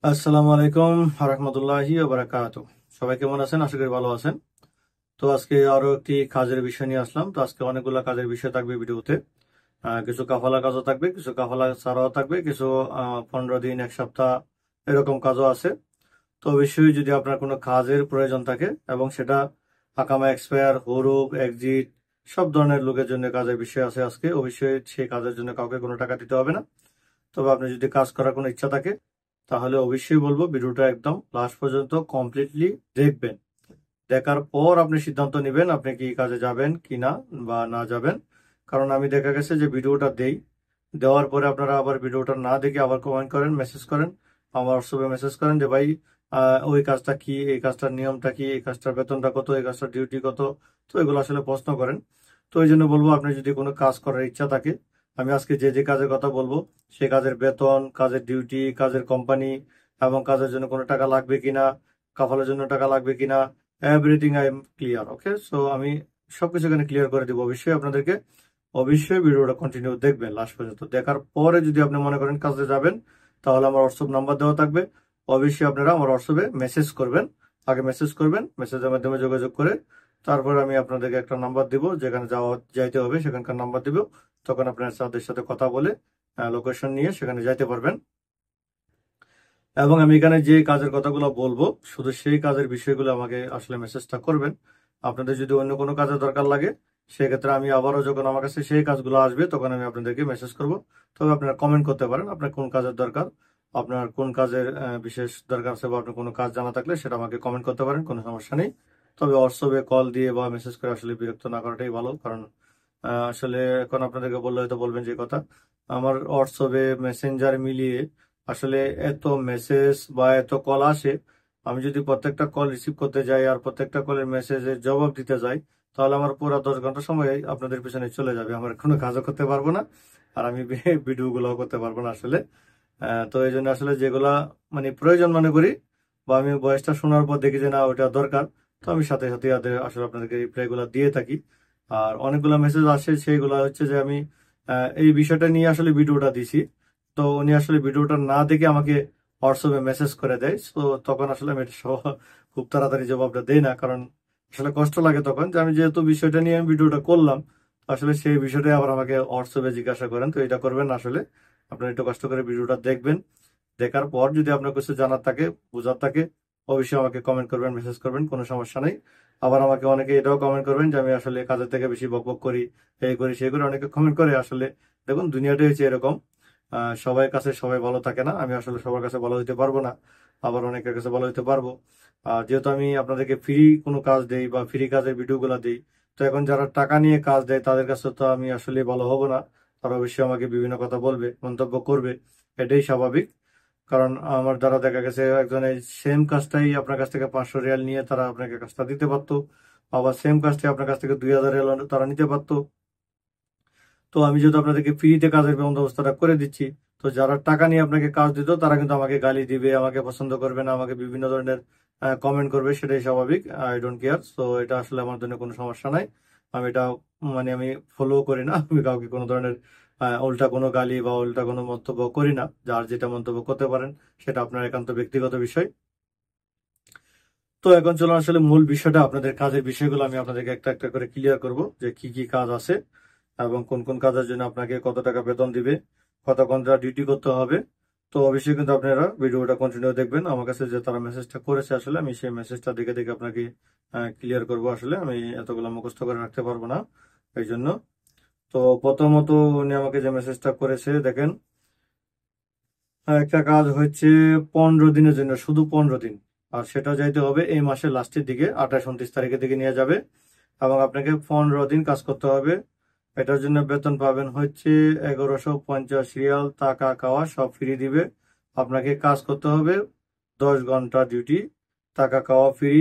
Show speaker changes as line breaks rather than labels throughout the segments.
আসসালামু আলাইকুম রহমতুল্লাহি ওয়া বারাকাতুহু। সবাই কেমন আছেন? আশা করি ভালো আছেন। তো আজকে আরো একটি কাজের বিষয় নিয়ে আসলাম। তো আজকে অনেকগুলো কাজের বিষয় থাকবে ভিডিওতে। কিছু কাফালা কাজও থাকবে, কিছু কাফালা ছাড়াও থাকবে, কিছু 15 দিন, এক সপ্তাহ এরকম কাজও আছে। তো অবশ্যই যদি আপনার কোনো কাজের প্রয়োজন থাকে এবং সেটা আকামা এক্সপায়ার, হুরুপ, এক্সিট সব ধরনের লোকের জন্য কাজের বিষয় আছে আজকে। অবশ্যই সেই কাজের জন্য কাউকে কোনো টাকা দিতে হবে না। তবে আপনি যদি কাজ করার কোনো ইচ্ছা থাকে তাহলে অবশ্যই বলবো ভিডিওটা একদম লাস্ট পর্যন্ত কমপ্লিটলি দেখবেন। দেখার পর আপনি সিদ্ধান্ত নেবেন আপনি কি কাজে যাবেন কি না বা না যাবেন। কারণ আমি দেখা গেছে যে ভিডিওটা দেওয়ার পরে আপনারা আবার ভিডিওটা না দেখে আবার কমেন্ট করেন, মেসেজ করেন, আমার হোয়াটসঅ্যাপে মেসেজ করেন যে ভাই ওই কাজটা কি, এই কাজটার নিয়মটা কি, এই কাজটার বেতনটা কত, এই কাজটার ডিউটি কত। তো এগুলো আসলে প্রশ্ন করেন। তো এই জন্য বলবো আপনি যদি কোনো কাজ করার ইচ্ছা থাকে, আমি আজকে যে যে কাজের কথা বলবো সে কাজের বেতন, কাজের ডিউটি, কাজের কোম্পানি এবং কাজের জন্য কোনো টাকা লাগবে কিনা, কাফালের জন্য টাকা লাগবে কিনা, everything I am clear. Okay, so আমি সবকিছু এখানে ক্লিয়ার করে দিব অবশ্যই আপনাদেরকে। অবশ্যই ভিডিওটা কন্টিনিউ দেখবেন লাস্ট পর্যন্ত। দেখার পরে যদি আপনি মনে করেন কাজে যাবেন তাহলে আমার হোয়াটসঅ্যাপ নাম্বার দেওয়া থাকবে। অবশ্যই আপনারা আমার হোয়াটসঅ্যাপে মেসেজ করবেন। আগে মেসেজ করবেন, মেসেজের মাধ্যমে যোগাযোগ করে তারপর আমি আপনাদেরকে একটা নাম্বার দিব, যেখানে যাইতে হবে সেখানকার নাম্বার দিব। তখন আপনার তাদের সাথে কথা বলে লোকেশন নিয়ে সেখানে যাইতে পারবেন। এবং আমি এখানে যে কাজের কথাগুলো বলবো শুধু সেই কাজের বিষয়গুলো আমাকে আসলে মেসেজটা করবেন। আপনাদের যদি অন্য কোনো কাজের দরকার লাগে সেক্ষেত্রে আমি আবারও যখন আমার কাছে সেই কাজগুলো আসবে তখন আমি আপনাদেরকে মেসেজ করব। তবে আপনারা কমেন্ট করতে পারেন আপনার কোন কাজের দরকার, আপনার কোন কাজের বিশেষ দরকার আছে বা আপনার কোনো কাজ জানা থাকলে সেটা আমাকে কমেন্ট করতে পারেন, কোনো সমস্যা নেই। তবে হোয়াটসঅ্যাপে কল দিয়ে বা মেসেজ করে আসলে বিরক্ত না করাটাই ভালো। কারণ আসলে এখন আপনাদেরকে বললে হয়তো বলবেন যে কথা, আমার হোয়াটসঅ্যাপে মেসেঞ্জার মিলিয়ে আসলে এত মেসেজ বা এত কল আসে। আমি যদি প্রত্যেকটা কল রিসিভ করতে যাই আর প্রত্যেকটা কলের মেসেজের জবাব দিতে যাই তাহলে আমার পুরো 10 ঘন্টা সময় আপনাদের পিছনে চলে যাবে, আমার কোনো কাজও করতে পারবো না আর আমি ভিডিও গুলো করতে পারবো না আসলে। তো এই জন্য আসলে যেগুলা মানে প্রয়োজন মনে করি বা আমি ভয়েসটা শোনার পর দেখি যে না ওটা দরকার, তো আমি সাথে সাথে আসলে আপনাদেরকে রিপ্লাই গুলা দিয়ে থাকি। আর অনেকগুলো মেসেজ আসে সেইগুলা হচ্ছে যে আমি এই বিষয়টা নিয়ে আসলে ভিডিওটা দিছি। তো উনি আসলে ভিডিওটা না দেখে আমাকে হোয়াটসঅ্যাপে মেসেজ করে দেয়। তো তখন আসলে আমি এটা খুব তাড়াতাড়ি জবাবটা দেই না, কারণ আসলে কষ্ট লাগে তখন যে আমি যেহেতু বিষয়টা নিয়ে আমি ভিডিওটা করলাম, আসলে সেই বিষয়টাই আবার আমাকে হোয়াটসঅ্যাপে জিজ্ঞাসা করেন। তো এটা করবেন না আসলে, আপনারা একটু কষ্ট করে ভিডিওটা দেখবেন। দেখার পর যদি আপনার কিছু জানার থাকে, বোঝার থাকে, অবশ্যই আমাকে কমেন্ট করবেন, মেসেজ করবেন, কোনো সমস্যা নেই। আবার আমাকে অনেকে এটাও কমেন্ট করবেন যে আমি আসলে কাজের থেকে বেশি বকবক করি, এই করি সেই করি, অনেকে কমেন্ট করে। আসলে দেখুন দুনিয়াটাই হচ্ছে এরকম, সবার কাছে সবাই ভালো থাকে না। আমি আসলে সবার কাছে ভালো হইতে পারবো না, আবার অনেকের কাছে ভালো হইতে পারবো। যেহেতু আমি আপনাদেরকে ফ্রি কোনো কাজ দেই বা ফ্রি কাজের ভিডিওগুলো দিই, তো এখন যারা টাকা নিয়ে কাজ দেয় তাদের কাছে তো আমি আসলে ভালো হব না। তারা অবশ্যই আমাকে বিভিন্ন কথা বলবে, মন্তব্য করবে, এটাই স্বাভাবিক। কারণ আমার দ্বারা দেখা গেছে একজনের সেম কাজটাই আপনার কাছ থেকে 500 রিয়াল নিয়ে তারা আপনাকে কাজটা দিতে পারতো, আবার সেম কাজটা আপনার কাছ থেকে 2000 রিয়াল তারা নিতে পারতো। তো আমি যেহেতু আপনাদেরকে ফ্রিতে কাজের বন্দোবস্তটা করে দিচ্ছি, তো যারা টাকা নিয়ে আপনাকে কাজ দিত তারা কিন্তু আমাকে গালি দিবে, আমাকে পছন্দ করবে না, আমাকে বিভিন্ন ধরনের কমেন্ট করবে, সেটাই স্বাভাবিক। I don't care. তো এটা আসলে আমার জন্য কোনো সমস্যা নাই। আমি এটা মানে আমি ফলো করি না, আমি কাউকে কোনো ধরনের উল্টা কোনো গালি বা উল্টা কোনো মন্তব্য করি না। যার যেটা মন্তব্য করতে পারেন সেটা আপনার একান্ত ব্যক্তিগত বিষয়। তো এখন চলুন আসলে মূল বিষয়টা, আপনাদের কাজের বিষয়গুলো আমি আপনাদেরকে একটা একটা করে ক্লিয়ার করব যে কি কি কাজ আছে এবং কোন কোন কাজের জন্য আপনাকে কত টাকা বেতন দিবে, কত ঘন্টা ডিউটি করতে হবে। তো অবশ্যই কিন্তু আপনারা ভিডিওটা কন্টিনিউ দেখবেন। আমার কাছে যে তারা মেসেজটা করেছে আসলে আমি সেই মেসেজটা দেখে দেখে আপনাকে ক্লিয়ার করব। আসলে আমি এতগুলো মুখস্থ করে রাখতে পারবো না এই জন্য। তো প্রথমত উনি আমাকে যে মেসেজটা করেছে দেখেন, একটা কাজ হচ্ছে 15 দিনের জন্য, শুধু 15 দিন। আর সেটা যাইতে হবে এই মাসের লাস্টের দিকে, 28-29 তারিখের দিকে নিয়ে যাবে এবং আপনাকে 15 দিন কাজ করতে হবে। এটার জন্য বেতন পাবেন হচ্ছে 1150 রিয়াল, টাকা খাওয়া সব ফ্রি দিবে। আপনাকে কাজ করতে হবে 10 ঘন্টা ডিউটি, টাকা খাওয়া ফ্রি,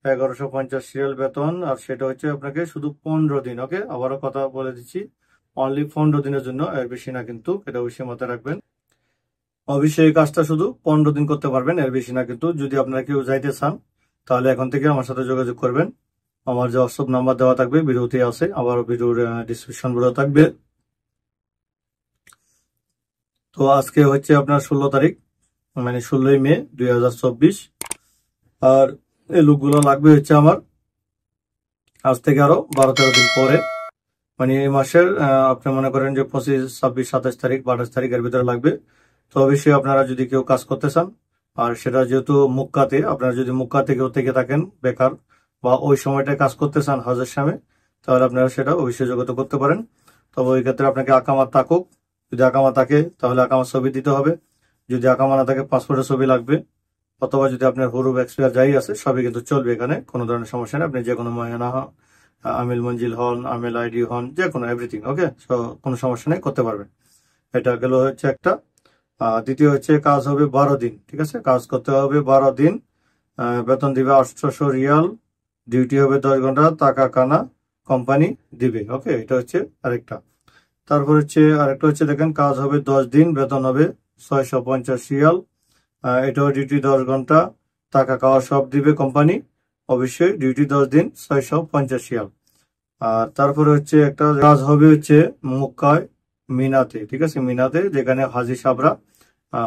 1150 রিয়াল বেতন। আর সেটা হচ্ছে আপনাকে শুধু 15 দিন। ওকে, আবারও কথা বলে দিচ্ছি, অনলি 15 দিনের জন্য, এর বেশি না কিন্তু, এটা অবশ্যই মাথায় রাখবেন। অবশ্যই এই কাজটা শুধু 15 দিন করতে পারবেন, এর বেশি না কিন্তু। যদি আপনারা কেউ যাইতে চান তাহলে এখন থেকে আমার সাথে যোগাযোগ করবেন। আমার যে হোয়াটসঅ্যাপ নাম্বার দেওয়া থাকবে ভিডিওতে আছে, আবার ভিডিওর ডিসক্রিপশন বলেও থাকবে। তো আজকে হচ্ছে আপনার 16 তারিখ, মানে 16 মে 2024। আর এই লুকগুলো লাগবে হচ্ছে আমার আজ থেকে আরো 12-13 দিন পরে, মানে এই মাসের আপনি মনে করেন যে 25, 26, 27 তারিখ বা 28 তারিখের ভিতরে লাগবে। তো অবশ্যই আপনারা যদি কেউ কাজ করতে চান, আর সেটা যেহেতু মুক্কাতে, আপনারা যদি মুক্কাতে কেউ থেকে থাকেন বেকার বা ওই সময়টায় কাজ করতে চান হজের সময়, তাহলে আপনারা সেটা অবশ্যই যোগাযোগ করতে পারেন। তবে ওই ক্ষেত্রে আপনাকে আকামা থাকুক, যদি আকামা থাকে তাহলে আকামার ছবি দিতে হবে, যদি আকামা না থাকে পাসপোর্টের ছবি লাগবে, অথবা যদি আপনার হুরুপ এক্সপায়ার যাই আছে সবই কিন্তু চলবে, এখানে কোনো ধরনের সমস্যা নেই। আপনি যে কোনো মহিনা হন, আমিল মঞ্জিল হন, আমিল আইডি হন, যে কোনো এভরিথিং ওকে, সো কোনো সমস্যা নেই, করতে পারবেন। এটা গেল হচ্ছে একটা। দ্বিতীয় হচ্ছে কাজ হবে 12 দিন, ঠিক আছে, কাজ করতে হবে 12 দিন। বেতন দিবে 800 রিয়াল, ডিউটি হবে 10 ঘন্টা, টাকা কানা কোম্পানি দিবে, ওকে, এটা হচ্ছে আরেকটা। তারপর হচ্ছে আরেকটা হচ্ছে দেখেন, কাজ হবে 10 দিন, বেতন হবে 650 রিয়াল। এটাও ডিউটি 10 ঘন্টা, টাকা খাওয়া সব দিবে কোম্পানি, অবশ্যই ডিউটি 10 দিন, 650 রিয়াল। আর তারপরে হচ্ছে একটা কাজ হবে হচ্ছে মক্কায় মিনাতে, ঠিক আছে, মিনাতে, যেখানে হাজি সাহরা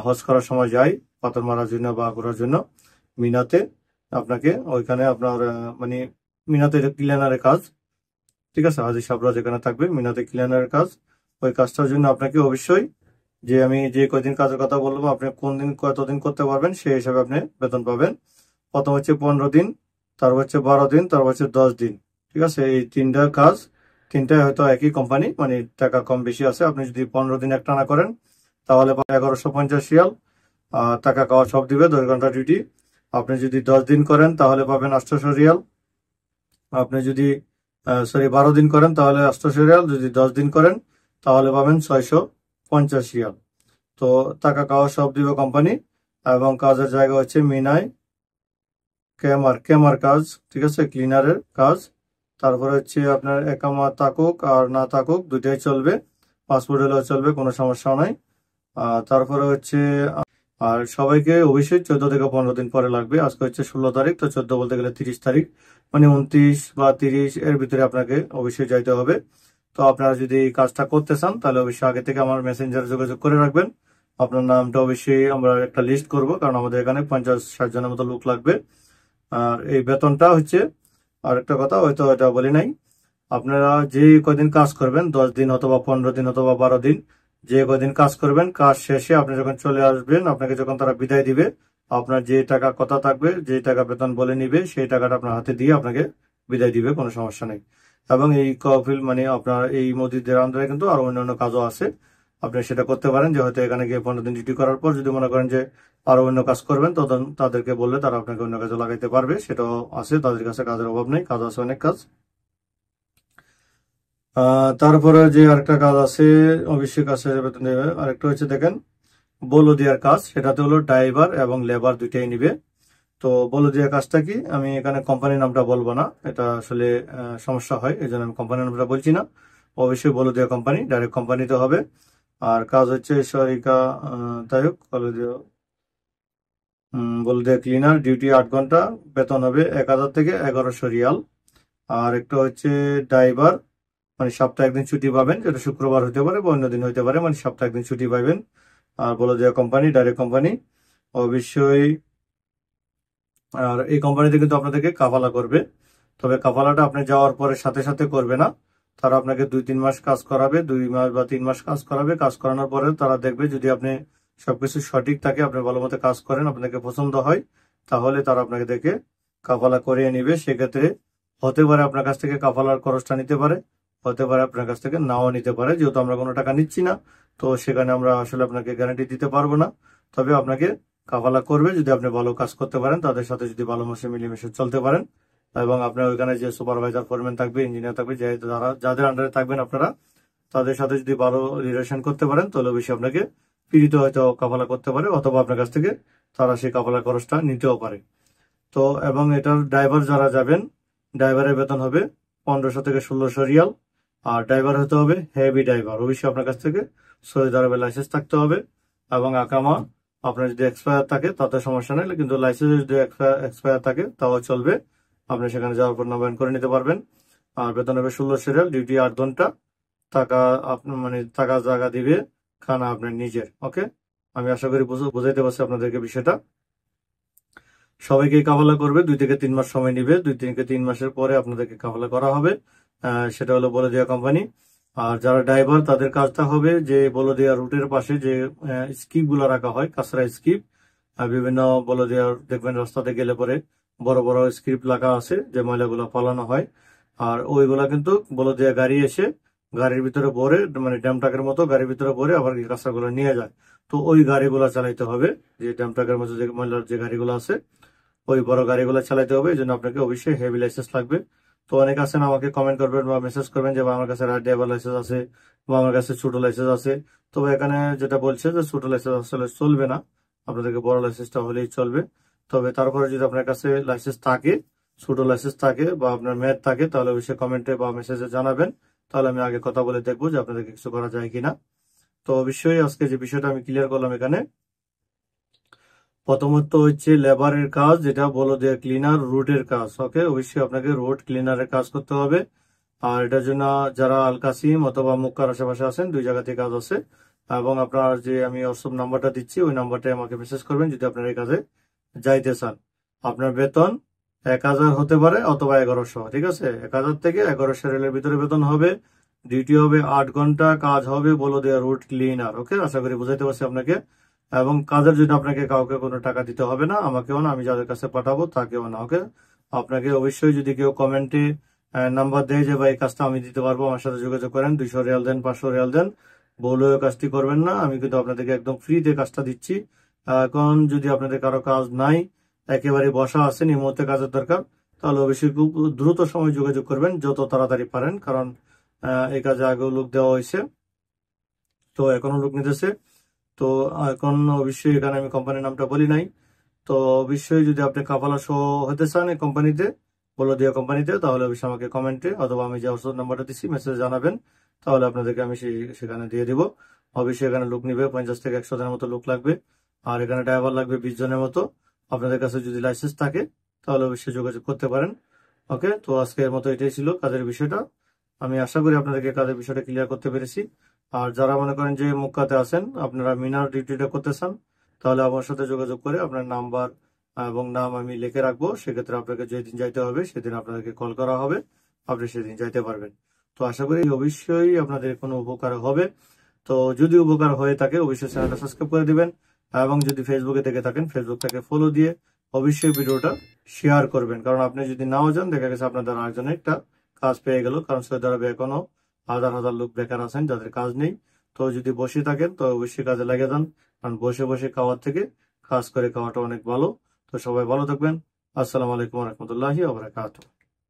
হজ করার সময় যায় পাথর মারার জন্য বা ঘোরার জন্য। মিনাতে আপনাকে ওইখানে আপনার মানে মিনাতে ক্লিনারের কাজ, ঠিক আছে, হাজি সাহরা যেখানে থাকবে মিনাতে ক্লিনারের কাজ। ওই কাজটার জন্য আপনাকে অবশ্যই, যে আমি যে কয়দিন কাজের কথা বলবো, আপনি কোন দিন কতদিন করতে পারবেন সেই হিসাবে আপনি বেতন পাবেন। প্রথম হচ্ছে 15 দিন, তারপর হচ্ছে 12 দিন, তারপর হচ্ছে 10 দিন, ঠিক আছে। এই তিনটা কাজ, তিনটায় হয়তো একই কোম্পানি, মানে টাকা কম বেশি আছে। আপনি যদি 15 দিন একটানা করেন তাহলে 1150 রিয়াল, টাকা খাওয়া সব দিবে, 10 ঘন্টা ডিউটি। আপনি যদি 10 দিন করেন তাহলে পাবেন 800 রিয়াল। আপনি যদি 12 দিন করেন তাহলে 800 রিয়াল, যদি 10 দিন করেন তাহলে পাবেন 650 রিয়াল। তো টাকা খাওয়া সব দিবে কোম্পানি, এবং কাজের জায়গা হচ্ছে মিনায় কেমার কাজ, ঠিক আছে, ক্লিনারের কাজ। তারপরে হচ্ছে আপনার একামা থাকুক আর না থাকুক দুইটাই চলবে, পাসপোর্ট হলেও চলবে, কোনো সমস্যা নাই। তারপরে হচ্ছে আর সবাইকে অবশ্যই 14 থেকে 15 দিন পরে লাগবে। আজকে হচ্ছে 16 তারিখ, তো 14 বলতে গেলে 30 তারিখ, মানে 29 বা 30 এর ভিতরে আপনাকে অবশ্যই যাইতে হবে। তো আপনারা যদি এই কাজটা করতে চান তাহলে অবশ্যই আগে থেকে আমার মেসেঞ্জারে যোগাযোগ করে রাখবেন। আপনার নামটা অবশ্যই আমরা একটা লিস্ট করব, কারণ আমাদের এখানে 50-60 জনের মতো লোক লাগবে। আর এই বেতনটা হচ্ছে, আর একটা কথা হয়তো এটা বলি নাই, আপনারা যে কদিন কাজ করবেন, 10 দিন অথবা 15 দিন অথবা 12 দিন, যে কদিন কাজ করবেন, কাজ শেষে আপনি যখন চলে আসবেন, আপনাকে যখন তারা বিদায় দিবে, আপনার যে টাকা কথা থাকবে, যে টাকা বেতন বলে নিবে, সেই টাকাটা আপনার হাতে দিয়ে আপনাকে বিদায় দিবে, কোনো সমস্যা নেই। এবং এই কফিল মানে আপনার এই মসজিদের আন্ডারে কিন্তু আরো অন্যান্য কাজও আছে, আপনি সেটা করতে পারেন। যে হয়তো এখানে গিয়ে 15 দিন ডিউটি করার পর যদি মনে করেন যে আরো অন্য কাজ করবেন, তখন তাদেরকে বললে তারা আপনাকে অন্য কাজে লাগাইতে পারবে, সেটাও আছে, তাদের কাছে কাজের অভাব নেই, কাজ আছে অনেক কাজ। তারপরে যে আরেকটা কাজ আছে, অবশ্যই কাজে বেতন দেবে। আরেকটা হচ্ছে দেখেন বলদিয়ার কাজ, সেটাতে হলো ড্রাইভার এবং লেবার দুইটাই নিবে। তো বলদিয়া কাজটা কি, আমি এখানে কোম্পানির নামটা বলবো না, এটা আসলে সমস্যা হয়, এই জন্য আমি কোম্পানির নামটা বলছি না। অবশ্যই বলদিয়া কোম্পানি, ডাইরেক্ট কোম্পানিতে হবে। আর কাজ হচ্ছে সরিকা, তাই হোক, বলদিয়া ক্লিনার, ডিউটি 8 ঘন্টা, বেতন হবে 1000 থেকে 1100 রিয়াল। আর একটা হচ্ছে ড্রাইভার, মানে সপ্তাহে একদিন ছুটি পাবেন, যেটা শুক্রবার হতে পারে বা অন্য দিন হতে পারে, মানে সপ্তাহে একদিন ছুটি পাবেন। আর বলে দেওয়া কোম্পানি, ডাইরেক্ট কোম্পানি অবশ্যই। আর এই কোম্পানিতে কিন্তু আপনাদেরকে কাফালা করবে, তবে কাফালাটা আপনি যাওয়ার পরে সাথে সাথে করবে না। তারা আপনাকে 2-3 মাস কাজ করাবে, 2 মাস বা 3 মাস কাজ করাবে। কাজ করানোর পরে তারা দেখবে যদি আপনি সবকিছু সঠিক থাকে, আপনি ভালো মতো কাজ করেন, আপনাকে পছন্দ হয়, তাহলে তারা আপনাকে দেখে কাফালা করিয়ে নিবে। সেক্ষেত্রে হতে পারে আপনার কাছ থেকে কাফালার খরচটা নিতে পারে, হতে পারে আপনার কাছ থেকে নাও নিতে পারে, যেহেতু আমরা কোনো টাকা নিচ্ছি না, তো সেখানে আমরা আসলে আপনাকে গ্যারান্টি দিতে পারবো না। তবে আপনাকে কাফালা করবে যদি আপনি ভালো কাজ করতে পারেন, তাদের সাথে যদি ভালো মাসে মিলেমিশে চলতে পারেন, এবং আপনার ওইখানে যে সুপারভাইজার ফোরম্যান থাকবে, ইঞ্জিনিয়ার থাকবে, যাদের আন্ডারে থাকবেন আপনারা, তাদের সাথে যদি ভালো রিলেশন করতে পারেন, তাহলে বেশি আপনাকে ফ্রিতে হয়তো কাফালা করতে পারে, অথবা আপনার কাছ থেকে তারা সেই কাফালা খরচটা নিতেও পারে। তো এবং এটার ড্রাইভার যারা যাবেন, ড্রাইভারের বেতন হবে 1500 থেকে 1600 রিয়াল। আর ড্রাইভার হতে হবে হেভি ড্রাইভার, অবশ্যই আপনার কাছ থেকে সৌদি আরবের লাইসেন্স থাকতে হবে, এবং আকামা আপনার যদি এক্সপায়ার থাকে তাতে সমস্যা নেই, কিন্তু লাইসেন্স যদি এক্সপায়ার থাকে তাও চলবে, আপনি সেখানে যাওয়ার পর নবায়ন করে নিতে পারবেন। আর বেতন হবে 1600 রিয়াল, ডিউটি 8 ঘন্টা, টাকা আপনার মানে টাকা জায়গা দিবে, খানা আপনার নিজের, ওকে। আমি আশা করি বুঝাইতে পারছি আপনাদেরকে বিষয়টা। সবাইকে কাফালা করবে, 2 থেকে 3 মাস সময় নিবে। 2 থেকে 3 মাসের পরে আপনাদেরকে কাফালা করা হবে। সেটা হলো বলদিয়া কোম্পানি। আর যারা ড্রাইভার তাদের কাজটা হবে যে বলদিয়া রুটের পাশে যে স্কিপ গুলো রাখা হয়, কাঁচরা স্কিপ, বিভিন্ন বলদিয়া দেখবেন রাস্তাতে গেলে পরে বড় বড় স্ক্রিপ্ট লাগা আছে যে ময়লাগুলো ফলানো হয়। আর ওইগুলা কিন্তু বলদিয়া গাড়ি এসে গাড়ির ভিতরে ভরে, মানে ড্যাম ট্রাকের মতো গাড়ির ভিতরে ভরে আবার কাঁচরাগুলো নিয়ে যায়। তো ওই গাড়িগুলা চালাইতে হবে, যে ড্যাম ট্রাকের মতো যে ময়লার যে গাড়িগুলো আছে ওই বড় গাড়িগুলো চালাতে হবে। এই জন্য আপনাকে অবশ্যই হেভি লাইসেন্স লাগবে। তো অনেক আছেন আমাকে কমেন্ট করবেন বা মেসেজ করবেন যে আমার কাছে রাইড ড্রাইভার লাইসেন্স আছে বা আমার কাছে ছোট লাইসেন্স আছে। তবে এখানে যেটা বলছে যে ছোট লাইসেন্স আসলে চলবে না, আপনাদেরকে বড় লাইসেন্সটা হলেই চলবে। তবে তারপরে যদি আপনার কাছে লাইসেন্স থাকে, ছোট লাইসেন্স থাকে বা আপনার মেয়াদ থাকে, তাহলে অবশ্যই কমেন্টে বা মেসেজে জানাবেন। তাহলে আমি আগে কথা বলে দেখবো যে আপনাদেরকে কিছু করা যায় কিনা। তো অবশ্যই আজকে যে বিষয়টা আমি ক্লিয়ার করলাম এখানে, প্রথমত হচ্ছে লেবারের কাজ, যেটা বলো যে ক্লিনার রুটের কাজ। ওকে, অবশ্যই আপনাকে রোড ক্লিনারের কাজ করতে হবে। আর এটার জন্য যারা আল কাসিম অথবা মুক্কার আশেপাশে আছেন, 2 জায়গাতে কাজ আছে। এবং আপনার যে আমি হোয়াটসঅ্যাপ নাম্বারটা দিচ্ছি ওই নাম্বারটায় আমাকে মেসেজ করবেন যদি আপনার এই কাজে যাইতে চান। আপনার বেতন 1000 হতে পারে অথবা 1100, ঠিক আছে? 1000 থেকে 1100 রেলের ভিতরে বেতন হবে। ডিউটি হবে 8 ঘন্টা, কাজ হবে বলো দেয়া রুট ক্লিনার। ওকে, আশা করি বুঝাইতে পারছি আপনাকে। এবং কাজের জন্য আপনাকে কাউকে কোনো টাকা দিতে হবে না, আমাকেও না, আমি যাদের কাছে পাঠাবো তাকেও না। ওকে, আপনাকে অবশ্যই যদি কেউ কমেন্টে নাম্বার দেয় যে ভাই এই কাজটা আমি দিতে পারবো, আমার সাথে যোগাযোগ করেন, 200 রিয়াল দেন, 500 রিয়াল দেন, বলেও কাজটি করবেন না। আমি কিন্তু আপনাদেরকে একদম ফ্রিতে কাজটা দিচ্ছি। এখন যদি আপনাদের কারো কাজ নাই, একেবারে বসা আছেন, এই মুহূর্তে কাজের দরকার, তাহলে অবশ্যই খুব দ্রুত সময় যোগাযোগ করবেন, যত তাড়াতাড়ি পারেন। কারণ এই কাজে আগেও লোক দেওয়া হয়েছে, তো এখনো লোক নিতেছে। তো এখন অবশ্যই এখানে আমি কোম্পানির নামটা বলি নাই। তো অবশ্যই যদি আপনি কাফালা সহ হতে চান এই কোম্পানিতে, বলো দিয়া কোম্পানিতে, তাহলে অবশ্যই আমাকে কমেন্টে অথবা আমি যে হোয়াটসঅ্যাপ নাম্বারটা দিচ্ছি মেসেজে জানাবেন। তাহলে আপনাদেরকে আমি সেখানে দিয়ে দিব। অবশ্যই এখানে লোক নিবে 50 থেকে 100 জনের মতো লোক লাগবে। আর এখানে ড্রাইভার লাগবে 20 জনের মতো। আপনাদের কাছে যদি লাইসেন্স থাকে তাহলে অবশ্যই যোগাযোগ করতে পারেন। ওকে, তো আজকের মতো এটাই ছিল কাজের বিষয়টা। আমি আশা করি আপনাদেরকে কাজের বিষয়টা ক্লিয়ার করতে পেরেছি। আর যারা মনে করেন যে মুক্কাতে আছেন, আপনারা মিনার ডিউটিটা করতে চান, তাহলে আমার সাথে যোগাযোগ করে আপনার নাম্বার এবং নাম আমি লিখে রাখবো। সেক্ষেত্রে আপনাকে যেদিন যাইতে হবে সেদিন আপনাদেরকে কল করা হবে, আপনি সেদিন যাইতে পারবেন। তো আশা করি অবশ্যই আপনাদের কোনো উপকার হবে। তো যদি উপকার হয়ে থাকে অবশ্যই চ্যানেলটা সাবস্ক্রাইব করে দিবেন। এবং যদি ফেসবুকে দেখে থাকেন, ফেসবুকটাকে ফলো দিয়ে অবশ্যই ভিডিওটা শেয়ার করবেন। কারণ আপনি যদি নাও যান, দেখা গেছে আপনার দ্বারা আরেকজনের একটা কাজ পেয়ে গেল। কারণ সৌদি আরবে এখনো হাজার হাজার লোক বেকার আছেন যাদের কাজ নেই। তো যদি বসে থাকেন তো অবশ্যই কাজে লাগে যান, কারণ বসে বসে খাওয়ার থেকে কাজ করে খাওয়াটা অনেক ভালো। তো সবাই ভালো থাকবেন। আসসালামু আলাইকুম রহমতুল্লাহি ওয়া বারাকাতুহু।